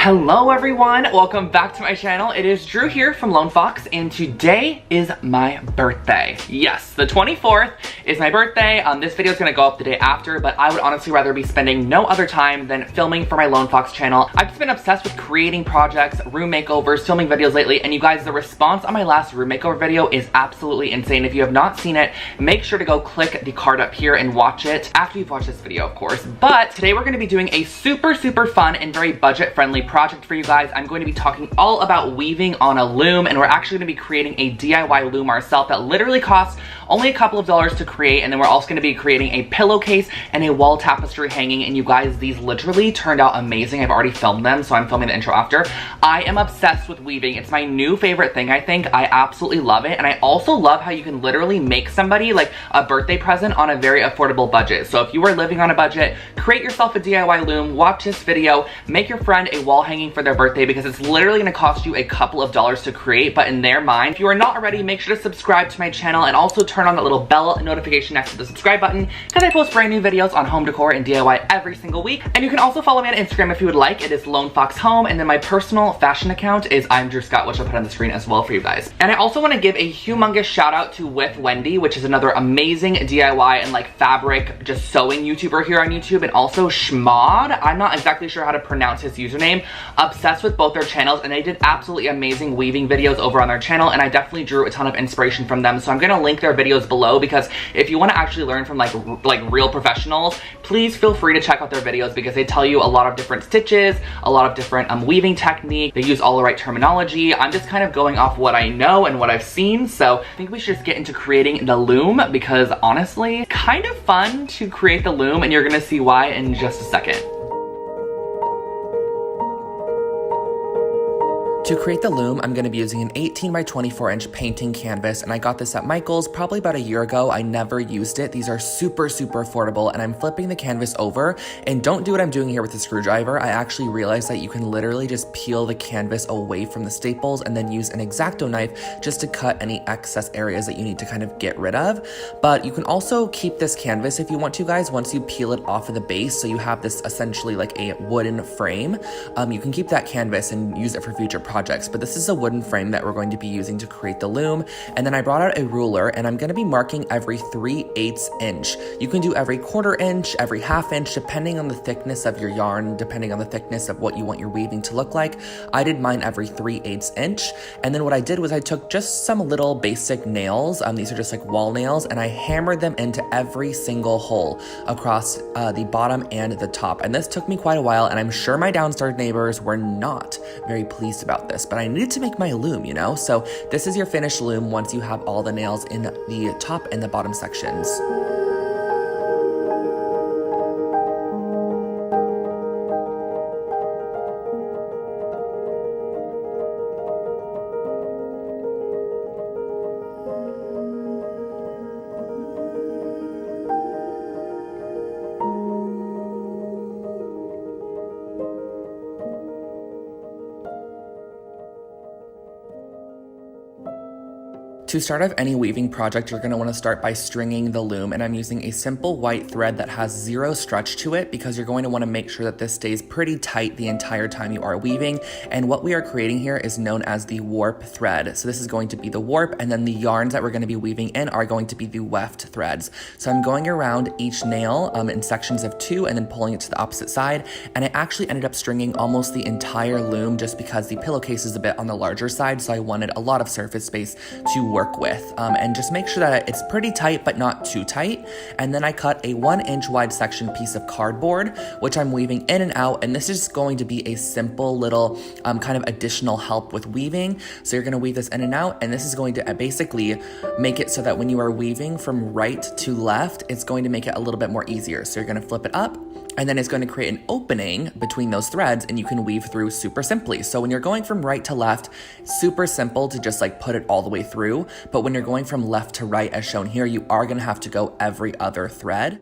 Hello everyone, welcome back to my channel. It is Drew here from Lone Fox, and today is my birthday. Yes, the 24th is my birthday. This video is going to go up the day after, but I would honestly rather be spending no other time than filming for my Lone Fox channel. I've just been obsessed with creating projects, room makeovers, filming videos lately, and you guys, the response on my last room makeover video is absolutely insane. If you have not seen it, make sure to go click the card up here and watch it after you've watched this video, of course. But today we're going to be doing a super fun and very budget-friendly project for you guys. I'm going to be talking all about weaving on a loom, and we're actually going to be creating a DIY loom ourselves that literally costs only a couple of dollars to create. And then we're also going to be creating a pillowcase and a wall tapestry hanging, and you guys, these literally turned out amazing. I've already filmed them, so I'm filming the intro after. I am obsessed with weaving. It's my new favorite thing, I think. I absolutely love it, and I also love how you can literally make somebody like a birthday present on a very affordable budget. So if you are living on a budget, create yourself a DIY loom, watch this video, make your friend a wall hanging for their birthday, because it's literally going to cost you a couple of dollars to create. But in their mind, if you are not already, make sure to subscribe to my channel and also turn on that little bell notification next to the subscribe button, because I post brand new videos on home decor and DIY every single week. And you can also follow me on Instagram if you would like. It is Lone Fox Home, and then my personal fashion account is I'm Drew Scott, which I'll put on the screen as well for you guys. And I also want to give a humongous shout out to With Wendy, which is another amazing DIY and like fabric just sewing YouTuber here on YouTube, and also Schmod. I'm not exactly sure how to pronounce his username. Obsessed with both their channels, and they did absolutely amazing weaving videos over on their channel, and I definitely drew a ton of inspiration from them. So I'm gonna link their videos below, because if you want to actually learn from like real professionals, please feel free to check out their videos, because they tell you a lot of different stitches, a lot of different weaving technique. They use all the right terminology. I'm just kind of going off what I know and what I've seen, so I think we should just get into creating the loom, because honestly, kind of fun to create the loom, and you're gonna see why in just a second. To create the loom, I'm going to be using an 18 by 24 inch painting canvas, and I got this at Michael's probably about a year ago. I never used it. These are super affordable, and I'm flipping the canvas over, and don't do what I'm doing here with the screwdriver. I actually realized that you can literally just peel the canvas away from the staples and then use an X-Acto knife just to cut any excess areas that you need to kind of get rid of. But you can also keep this canvas if you want to, guys, once you peel it off of the base, so you have this essentially like a wooden frame. You can keep that canvas and use it for future projects. But this is a wooden frame that we're going to be using to create the loom. And then I brought out a ruler, and I'm going to be marking every 3/8 inch. You can do every 1/4 inch, every 1/2 inch, depending on the thickness of your yarn, depending on the thickness of what you want your weaving to look like. I did mine every 3/8 inch. And then what I did was I took just some little basic nails. These are just like wall nails, and I hammered them into every single hole across the bottom and the top. And this took me quite a while, and I'm sure my downstairs neighbors were not very pleased about this, but I needed to make my loom, you know? So this is your finished loom once you have all the nails in the top and the bottom sections. To start off any weaving project, you're going to want to start by stringing the loom, and I'm using a simple white thread that has 0 stretch to it, because you're going to want to make sure that this stays pretty tight the entire time you are weaving. And what we are creating here is known as the warp thread. So this is going to be the warp, and then the yarns that we're going to be weaving in are going to be the weft threads. So I'm going around each nail in sections of 2 and then pulling it to the opposite side, and I actually ended up stringing almost the entire loom just because the pillowcase is a bit on the larger side, so I wanted a lot of surface space to work with, and just make sure that it's pretty tight but not too tight. And then I cut a 1 inch wide section piece of cardboard, which I'm weaving in and out, and this is going to be a simple little kind of additional help with weaving. So you're going to weave this in and out, and this is going to basically make it so that when you are weaving from right to left, it's going to make it a little bit more easier. So you're going to flip it up, and then it's going to create an opening between those threads, and you can weave through super simply. So when you're going from right to left, super simple to just like put it all the way through. But when you're going from left to right, as shown here, you are going to have to go every other thread.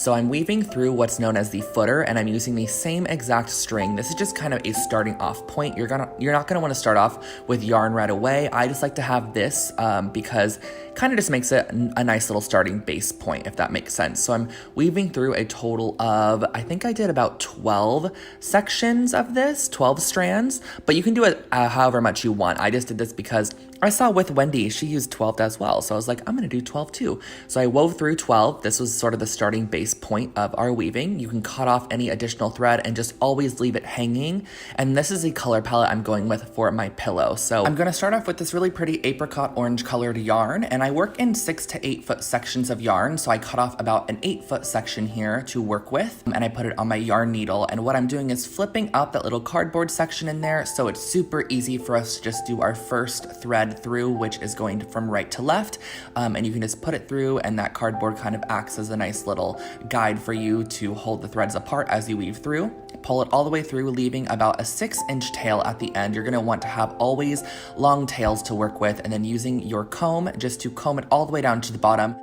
So I'm weaving through what's known as the footer, and I'm using the same exact string. This is just kind of a starting off point. You're not gonna wanna start off with yarn right away. I just like to have this because it kind of just makes it a nice little starting base point, if that makes sense. So I'm weaving through a total of, I think I did about 12 sections of this, 12 strands, but you can do it however much you want. I just did this because I saw with Wendy, she used 12 as well. So I was like, I'm gonna do 12 too. So I wove through 12. This was sort of the starting base point of our weaving. You can cut off any additional thread and just always leave it hanging. And this is the color palette I'm going with for my pillow. So I'm gonna start off with this really pretty apricot orange colored yarn, and I work in 6 to 8 foot sections of yarn. So I cut off about an 8 foot section here to work with, and I put it on my yarn needle. And what I'm doing is flipping up that little cardboard section in there. So it's super easy for us to just do our first thread through, which is going from right to left, and you can just put it through, and that cardboard kind of acts as a nice little guide for you to hold the threads apart as you weave through. Pull it all the way through, leaving about a 6-inch tail at the end. You're going to want to have always long tails to work with, and then using your comb just to comb it all the way down to the bottom.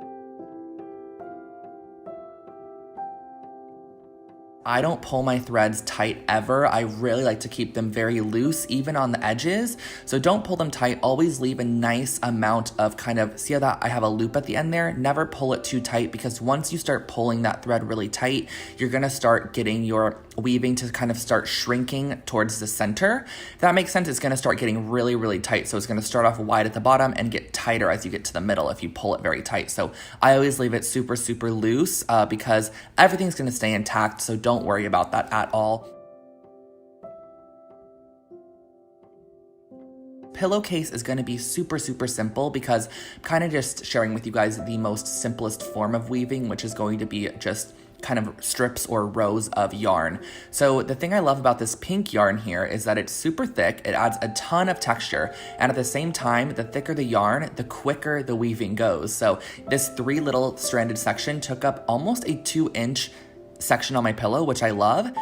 I don't pull my threads tight ever. I really like to keep them very loose, even on the edges. So don't pull them tight. Always leave a nice amount of kind of, see how that I have a loop at the end there? Never pull it too tight, because once you start pulling that thread really tight, you're gonna start getting your weaving to kind of start shrinking towards the center. If that makes sense, it's gonna start getting really, really tight. So it's gonna start off wide at the bottom and get tighter as you get to the middle if you pull it very tight. So I always leave it super, super loose because everything's gonna stay intact. So don't worry about that at all. Pillowcase is going to be super, super simple because I'm kind of just sharing with you guys the most simplest form of weaving, which is going to be just kind of strips or rows of yarn. So the thing I love about this pink yarn here is that it's super thick. It adds a ton of texture. And at the same time, the thicker the yarn, the quicker the weaving goes. So this 3 little stranded section took up almost a 2-inch section on my pillow, which I love.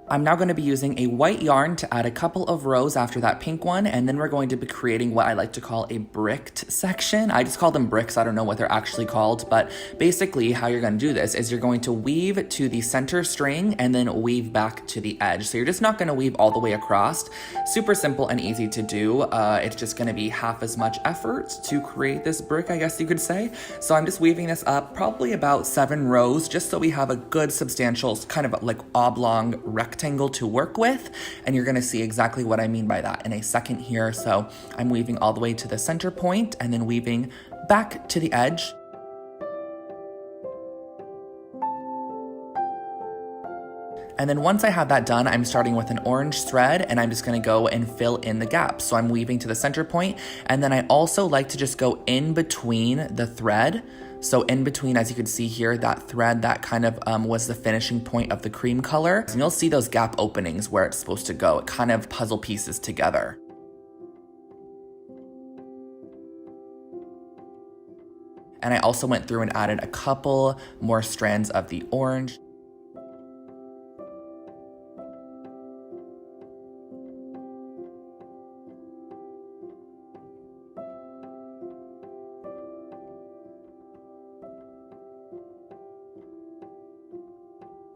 I'm now going to be using a white yarn to add a couple of rows after that pink one, and then we're going to be creating what I like to call a bricked section. I just call them bricks. I don't know what they're actually called, but basically how you're going to do this is you're going to weave to the center string and then weave back to the edge. So you're just not going to weave all the way across. Super simple and easy to do. It's just going to be half as much effort to create this brick, I guess you could say. So I'm just weaving this up probably about 7 rows just so we have a good substantial kind of like oblong rectangle to work with, and you're going to see exactly what I mean by that in a second here. So I'm weaving all the way to the center point and then weaving back to the edge. And then once I have that done, I'm starting with an orange thread, and I'm just gonna go and fill in the gaps. So I'm weaving to the center point, and then I also like to just go in between the thread. So in between, as you can see here, that thread that kind of was the finishing point of the cream color. And you'll see those gap openings where it's supposed to go. It kind of puzzle pieces together. And I also went through and added a couple more strands of the orange.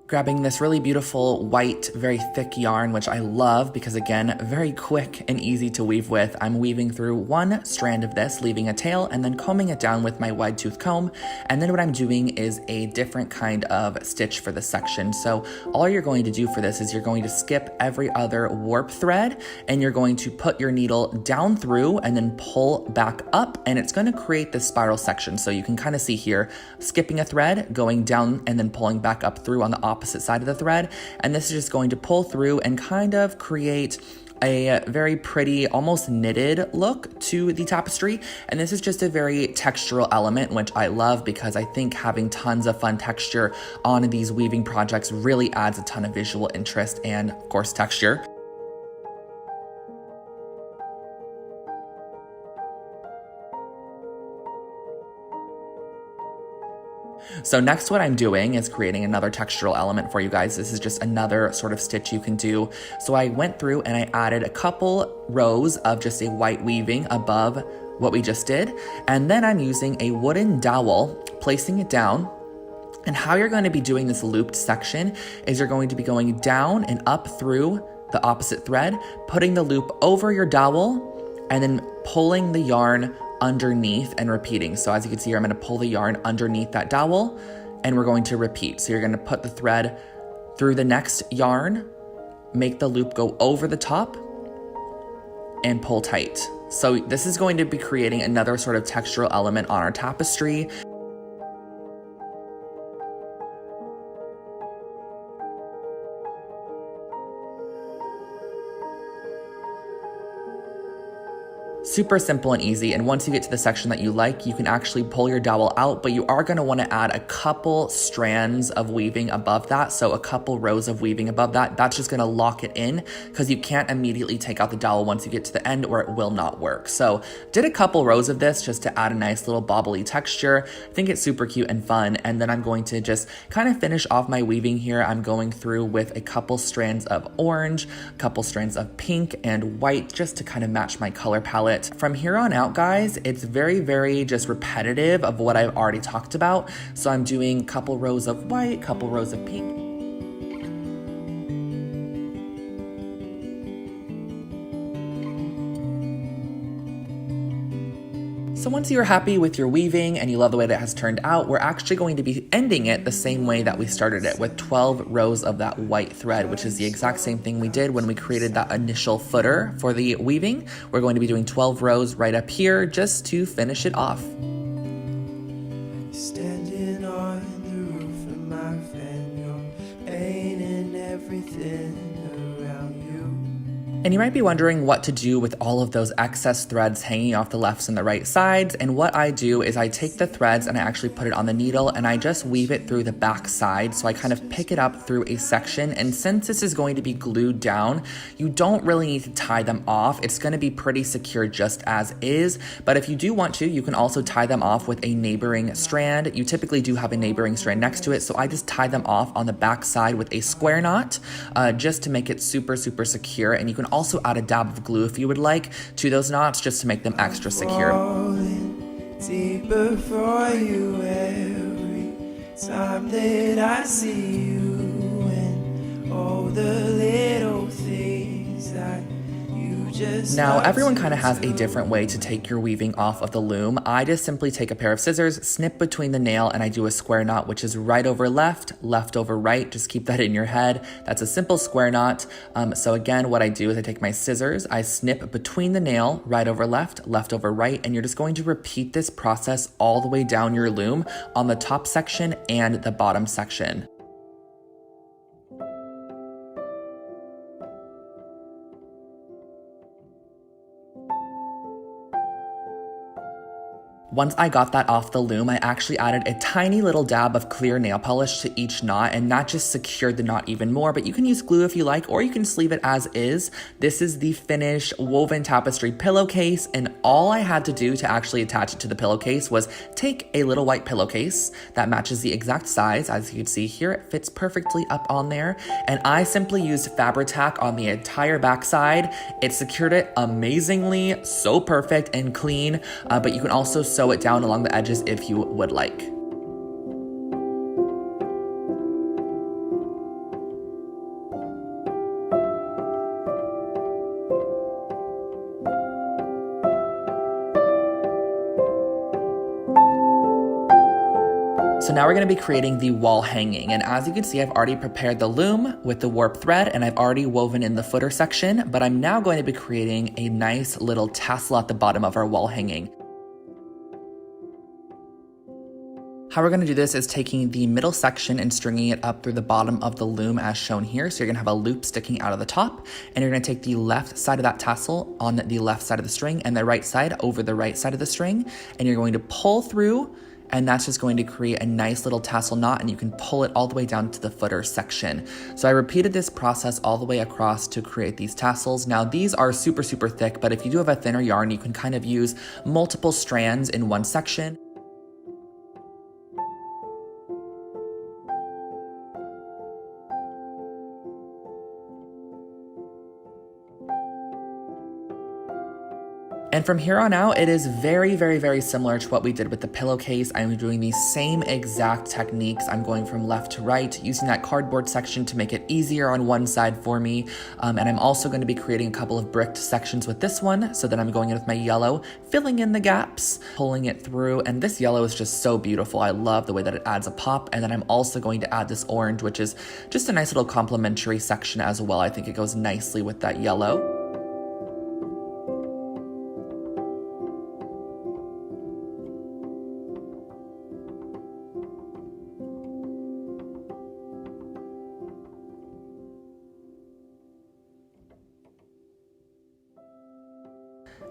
Grabbing this really beautiful white, very thick yarn, which I love because again, very quick and easy to weave with. I'm weaving through 1 strand of this, leaving a tail, and then combing it down with my wide tooth comb. And then what I'm doing is a different kind of stitch for this section. So all you're going to do for this is you're going to skip every other warp thread, and you're going to put your needle down through and then pull back up, and it's going to create this spiral section. So you can kind of see here, skipping a thread, going down and then pulling back up through on the opposite side of the thread, and this is just going to pull through and kind of create a very pretty, almost knitted look to the tapestry. And this is just a very textural element, which I love because I think having tons of fun texture on these weaving projects really adds a ton of visual interest and, of course, texture. So next what I'm doing is creating another textural element for you guys. This is just another sort of stitch you can do. So I went through and I added a couple rows of just a white weaving above what we just did. And then I'm using a wooden dowel, placing it down. And how you're going to be doing this looped section is you're going to be going down and up through the opposite thread, putting the loop over your dowel, and then pulling the yarn underneath and repeating. So as you can see here, I'm going to pull the yarn underneath that dowel and we're going to repeat. So you're going to put the thread through the next yarn, make the loop go over the top and pull tight. So this is going to be creating another sort of textural element on our tapestry. Super simple and easy, and once you get to the section that you like, you can actually pull your dowel out, but you are going to want to add a couple strands of weaving above that, so a couple rows of weaving above that. That's just going to lock it in because you can't immediately take out the dowel once you get to the end or it will not work. So did a couple rows of this just to add a nice little bobbly texture. I think it's super cute and fun, and then I'm going to just kind of finish off my weaving here. I'm going through with a couple strands of orange, a couple strands of pink and white just to kind of match my color palette. From here on out, guys, it's very just repetitive of what I've already talked about. So I'm doing a couple rows of white, couple rows of pink. So once you're happy with your weaving and you love the way that it has turned out, we're actually going to be ending it the same way that we started it, with 12 rows of that white thread, which is the exact same thing we did when we created that initial footer for the weaving. We're going to be doing 12 rows right up here just to finish it off. Standing on the roof of my van, you're painting everything around you. And you might be wondering what to do with all of those excess threads hanging off the lefts and the right sides. And what I do is I take the threads and I actually put it on the needle and I just weave it through the back side. So I kind of pick it up through a section. And since this is going to be glued down, you don't really need to tie them off. It's going to be pretty secure just as is. But if you do want to, you can also tie them off with a neighboring strand. You typically do have a neighboring strand next to it. So I just tie them off on the back side with a square knot just to make it super secure. And you can also add a dab of glue if you would like to those knots just to make them extra secure. Deeper for you every time that I see you, and all the little things that you just. Now everyone kind of has a different way to take your weaving off of the loom. I just simply take a pair of scissors, snip between the nail, and I do a square knot, which is right over left, left over right. Just keep that in your head. That's a simple square knot. So again, what I do is I take my scissors, I snip between the nail, right over left, left over right, and you're just going to repeat this process all the way down your loom on the top section and the bottom section. Once I got that off the loom, I actually added a tiny little dab of clear nail polish to each knot, and that just secured the knot even more, but you can use glue if you like, or you can just leave it as is. This is the finished woven tapestry pillowcase, and all I had to do to actually attach it to the pillowcase was take a little white pillowcase that matches the exact size. As you can see here, it fits perfectly up on there, and I simply used Fabri-Tac on the entire backside. It secured it amazingly, so perfect and clean, but you can also sew it down along the edges if you would like. So now we're going to be creating the wall hanging, and as you can see, I've already prepared the loom with the warp thread and I've already woven in the footer section, but I'm now going to be creating a nice little tassel at the bottom of our wall hanging. How we're going to do this is taking the middle section and stringing it up through the bottom of the loom as shown here. So you're going to have a loop sticking out of the top, and you're going to take the left side of that tassel on the left side of the string and the right side over the right side of the string, and you're going to pull through, and that's just going to create a nice little tassel knot, and you can pull it all the way down to the footer section. So I repeated this process all the way across to create these tassels. Now these are super thick, but if you do have a thinner yarn, you can kind of use multiple strands in one section. And from here on out, it is very, very, very similar to what we did with the pillowcase. I'm doing the same exact techniques. I'm going from left to right, using that cardboard section to make it easier on one side for me. And I'm also going to be creating a couple of bricked sections with this one. So then I'm going in with my yellow, filling in the gaps, pulling it through. And this yellow is just so beautiful. I love the way that it adds a pop. And then I'm also going to add this orange, which is just a nice little complementary section as well. I think it goes nicely with that yellow.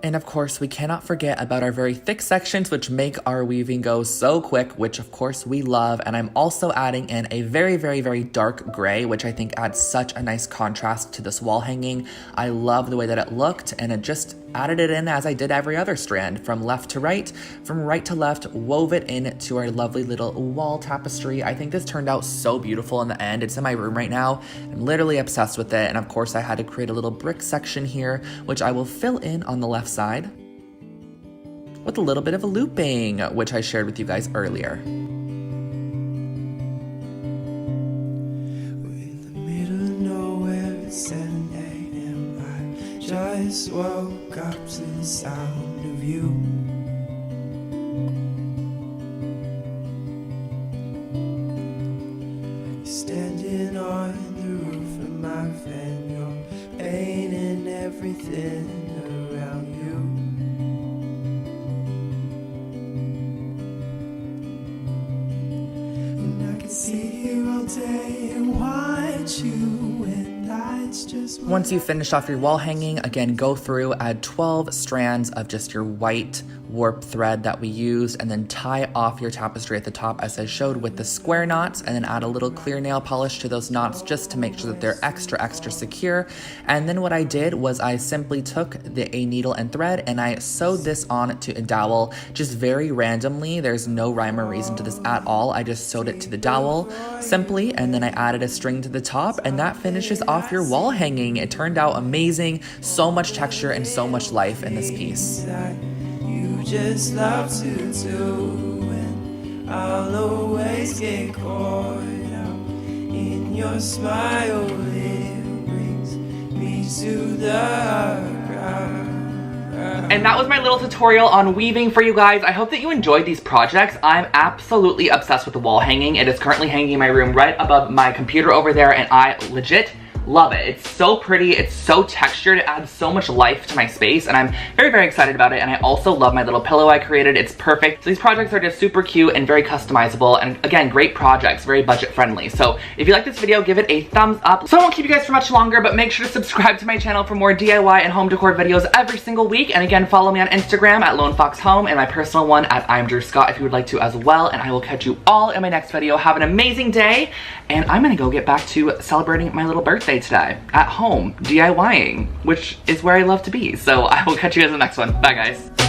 And of course, we cannot forget about our very thick sections, which make our weaving go so quick, which of course we love. And I'm also adding in a very, very, very dark gray, which I think adds such a nice contrast to this wall hanging. I love the way that it looked, and it just added it in as I did every other strand, from left to right, from right to left, wove it into our lovely little wall tapestry. I think this turned out so beautiful in the end. It's in my room right now. I'm literally obsessed with it. And of course I had to create a little brick section here, which I will fill in on the left side with a little bit of a looping, which I shared with you guys earlier. Just woke up to the sound of you. Standing on the roof of my van, you're painting everything around you. And I can see you all day and watch you. Once you finish off your wall hanging, again, go through, add 12 strands of just your white warp thread that we used, and then tie off your tapestry at the top as I showed with the square knots, and then add a little clear nail polish to those knots just to make sure that they're extra, extra secure. And then what I did was I simply took a needle and thread and I sewed this on to a dowel just very randomly. There's no rhyme or reason to this at all. I just sewed it to the dowel simply, and then I added a string to the top, and that finishes off your wall hanging. It turned out amazing. So much texture and so much life in this piece. Just love to do, and I'll always get caught up in your smile. It brings me to the ground. And that was my little tutorial on weaving for you guys. I hope that you enjoyed these projects. I'm absolutely obsessed with the wall hanging. It is currently hanging in my room right above my computer over there, and I legit love it. It's so pretty, it's so textured, it adds so much life to my space, and I'm very, very excited about it. And I also love my little pillow I created. It's perfect. So these projects are just super cute and very customizable, and again, great projects, very budget friendly. So if you like this video, give it a thumbs up. So I won't keep you guys for much longer, but make sure to subscribe to my channel for more DIY and home decor videos every single week. And again, follow me on Instagram at LoneFoxHome and my personal one at I'm Drew Scott if you would like to as well. And I will catch you all in my next video. Have an amazing day, and I'm gonna go get back to celebrating my little birthday today at home, DIYing, which is where I love to be. So I will catch you guys in the next one. Bye guys.